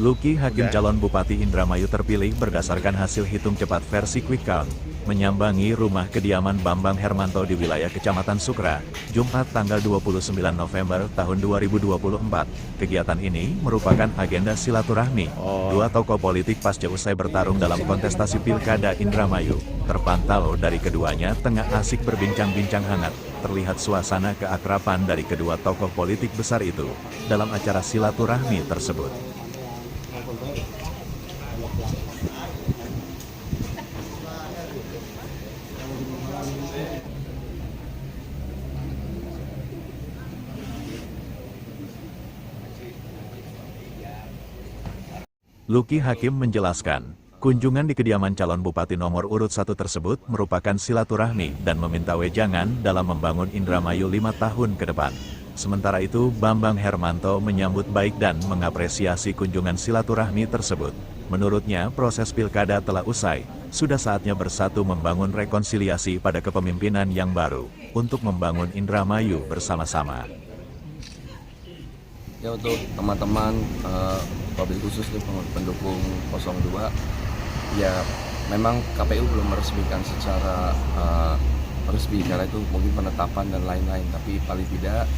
Luki Hakim calon Bupati Indramayu terpilih berdasarkan hasil hitung cepat versi Quick Count, menyambangi rumah kediaman Bambang Hermanto di wilayah Kecamatan Sukra, Jumat tanggal 29 November tahun 2024. Kegiatan ini merupakan agenda silaturahmi dua tokoh politik pasca usai bertarung dalam kontestasi Pilkada Indramayu. Terpantau dari keduanya tengah asik berbincang-bincang hangat, terlihat suasana keakraban dari kedua tokoh politik besar itu dalam acara silaturahmi tersebut. Luki Hakim menjelaskan, kunjungan di kediaman calon bupati nomor urut 1 tersebut merupakan silaturahmi dan meminta wejangan dalam membangun Indramayu 5 tahun ke depan. Sementara itu, Bambang Hermanto menyambut baik dan mengapresiasi kunjungan silaturahmi tersebut. Menurutnya, proses pilkada telah usai, sudah saatnya bersatu membangun rekonsiliasi pada kepemimpinan yang baru, untuk membangun Indramayu bersama-sama. Ya, untuk teman-teman wabil khusus nih pendukung 02, ya memang KPU belum meresmikan secara resmi karena itu mungkin penetapan dan lain-lain, tapi paling tidak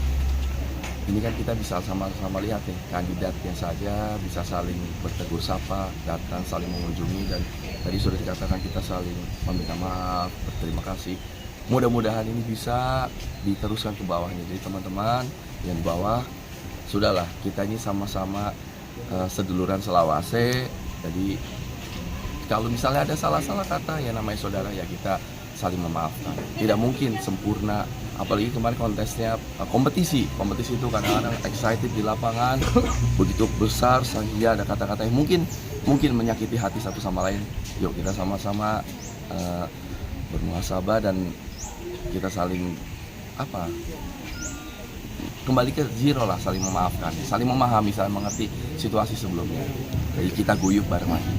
ini kan kita bisa sama-sama lihat nih kandidatnya saja bisa saling bertegur sapa, datang saling mengunjungi, dan tadi sudah dikatakan kita saling meminta maaf, berterima kasih. Mudah-mudahan ini bisa diteruskan ke bawahnya. Jadi teman-teman yang di bawah, sudahlah, kita ini sama-sama seduluran selawase. Jadi kalau misalnya ada salah-salah kata, ya namanya saudara, ya kita saling memaafkan. Tidak mungkin sempurna, apalagi kemarin kontesnya kompetisi itu kadang-kadang excited di lapangan begitu besar sehingga ada kata-kata yang mungkin menyakiti hati satu sama lain. Yuk kita sama-sama bermuhasabah dan kita saling kembali ke zero lah, saling memaafkan, saling memahami, saling mengerti situasi sebelumnya. Jadi kita guyup bareng lagi.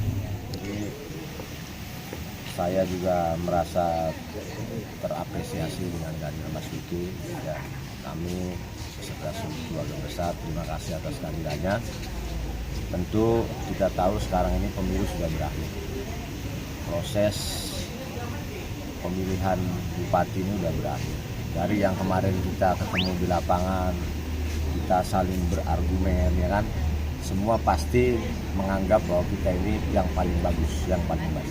Jadi saya juga merasa terapresiasi dengan kehadiran Mas Luki, dan kami beserta keluarga besar terima kasih atas kehadirannya. Tentu kita tahu sekarang ini pemilu sudah berakhir. Proses pemilihan bupati ini sudah berakhir. Dari yang kemarin kita ketemu di lapangan, kita saling berargumen, ya kan, semua pasti menganggap bahwa kita ini yang paling bagus, yang paling baik.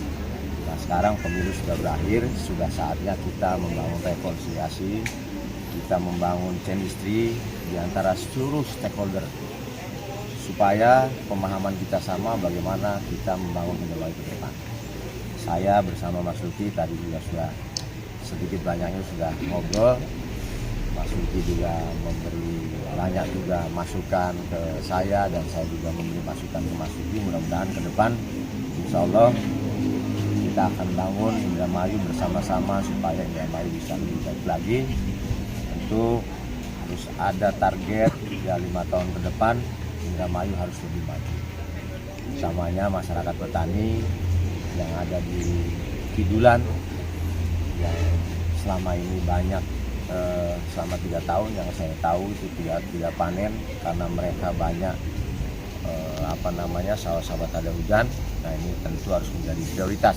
Nah, sekarang pemilu sudah berakhir, sudah saatnya kita membangun rekonsiliasi, kita membangun chemistry di antara seluruh stakeholder, supaya pemahaman kita sama bagaimana kita membangun Indramayu ke depan. Saya bersama Mas Luki tadi juga sudah sedikit banyaknya sudah ngobrol. Mas Luki juga memberi banyak juga masukan ke saya, dan saya juga memberi masukan ke Mas Luki. Mudah-mudahan ke depan insya Allah kita akan bangun Indramayu bersama-sama supaya Indramayu bisa lebih baik lagi. Tentu harus ada target ya 5 tahun ke depan Indramayu harus lebih maju. Utamanya masyarakat petani yang ada di Kidulan yang selama ini banyak selama 3 tahun yang saya tahu itu tidak panen karena mereka banyak sawah-sawah tak ada hujan. Nah, ini tentu harus menjadi prioritas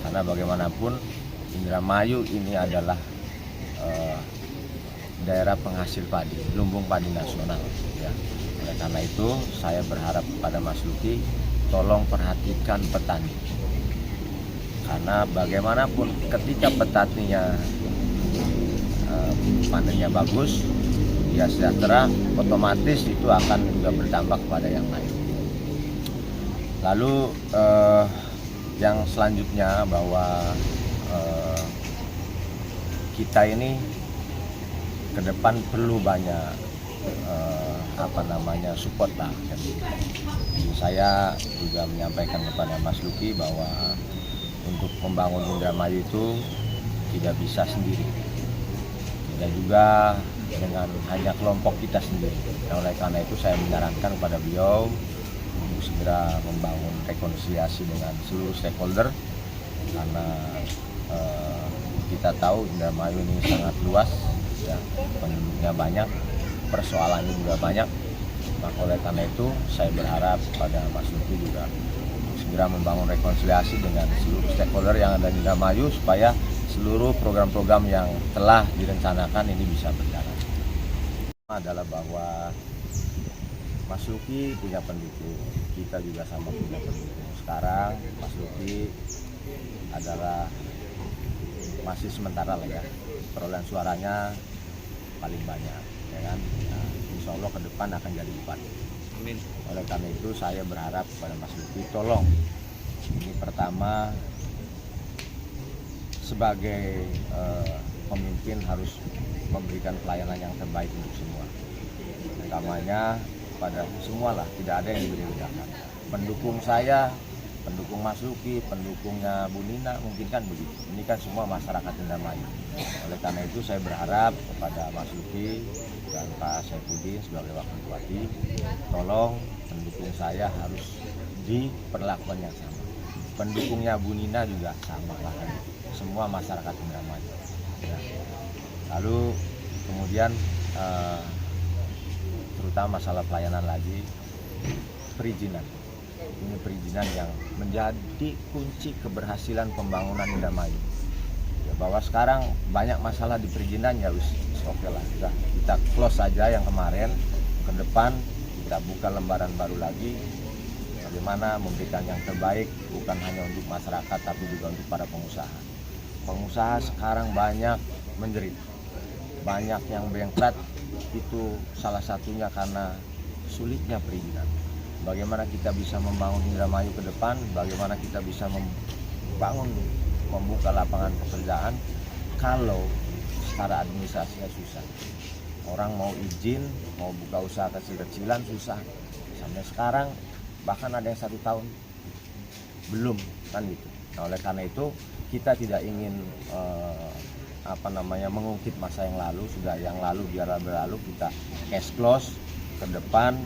karena bagaimanapun Indramayu ini adalah daerah penghasil padi, lumbung padi nasional, ya. Oleh karena itu saya berharap kepada Mas Luki, tolong perhatikan petani, karena bagaimanapun ketika petaninya panennya bagus, dia sejahtera, otomatis itu akan juga berdampak kepada yang lain. Lalu yang selanjutnya bahwa kita ini ke depan perlu banyak support lah. Jadi saya juga menyampaikan kepada Mas Luki bahwa untuk membangun Indramayu itu tidak bisa sendiri, tidak juga dengan hanya kelompok kita sendiri. Nah, oleh karena itu saya menyarankan kepada beliau untuk segera membangun rekonsiliasi dengan seluruh stakeholder, karena kita tahu Indramayu ini sangat luas, ya, penduduknya banyak, persoalannya juga banyak. Maka oleh karena itu saya berharap pada Mas Luki juga segera membangun rekonsiliasi dengan seluruh stakeholder yang ada di Indramayu supaya seluruh program-program yang telah direncanakan ini bisa berjalan. Adalah bahwa Mas Luki punya pendukung, kita juga sama punya pendukung. Sekarang Mas Luki adalah masih sementara lah ya, perolehan suaranya paling banyak, ya kan? Nah, insya Allah ke depan akan jadi bupati. Amin. Oleh karena itu saya berharap kepada Mas Luki, tolong ini pertama sebagai pemimpin harus memberikan pelayanan yang terbaik untuk semua. Utamanya pada semualah, tidak ada yang diberi-berikan. Pendukung saya, pendukung Mas Luki, pendukungnya Bu Nina, mungkin kan begitu. Ini kan semua masyarakat Indramayu. Oleh karena itu saya berharap kepada Mas Luki dan Pak Saifuddin sebagai Wakil Bupati, tolong pendukung saya harus diperlakukan yang sama. Pendukungnya Bu Nina juga sama lah, semua masyarakat Indramayu. Ya. Lalu kemudian terutama masalah pelayanan lagi, perizinan. Ini perizinan yang menjadi kunci keberhasilan pembangunan Indramayu. Ya, bahwa sekarang banyak masalah di perizinan, ya wis oke lah, kita close saja yang kemarin, ke depan kita buka lembaran baru lagi. Bagaimana memberikan yang terbaik bukan hanya untuk masyarakat tapi juga untuk para pengusaha. Pengusaha sekarang banyak menjerit, banyak yang bengkrat, itu salah satunya karena sulitnya perizinan. Bagaimana kita bisa membangun Indramayu ke depan, bagaimana kita bisa membuka lapangan pekerjaan kalau secara administrasinya susah. Orang mau izin, mau buka usaha kecil-kecilan susah. Sampai sekarang bahkan ada yang 1 tahun belum, kan gitu. Nah, oleh karena itu kita tidak ingin mengungkit masa yang lalu. Sudah yang lalu biarlah berlalu, kita cash close. Ke depan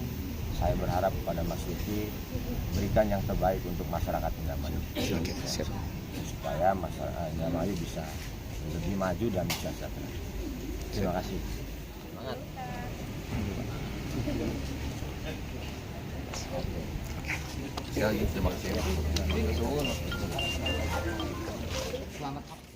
saya berharap kepada Mas Luki berikan yang terbaik untuk masyarakat Indramayu. Supaya masyarakat Indramayu bisa lebih maju dan bisa sejahtera. Terima kasih. Sekali lagi terima kasih. Selamat.